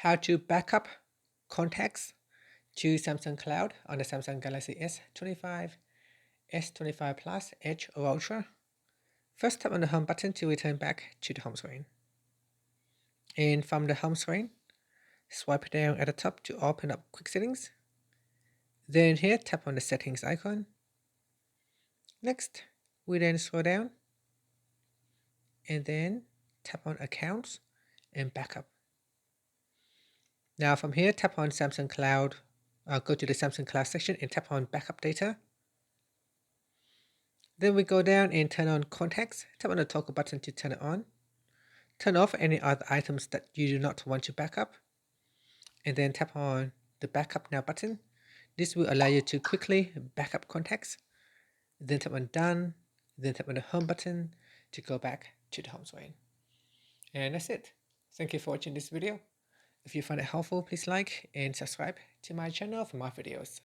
how to backup contacts to Samsung Cloud on the Samsung Galaxy S25, S25 Plus, Edge or Ultra. First, tap on the home button to return back to the home screen. And from the home screen, swipe down at the top to open up quick settings. Then here, tap on the settings icon. Next, we then scroll down and then tap on accounts and backup. Now from here, tap on Samsung Cloud, go to the Samsung Cloud section and tap on backup data. Then we go down and turn on contacts. Tap on the toggle button to turn it on. Turn off any other items that you do not want to backup. And then tap on the backup now button. This will allow you to quickly backup contacts. Then tap on done. Then tap on the home button to go back to the home screen. And that's it. Thank you for watching this video. If you find it helpful, please like and subscribe to my channel for more videos.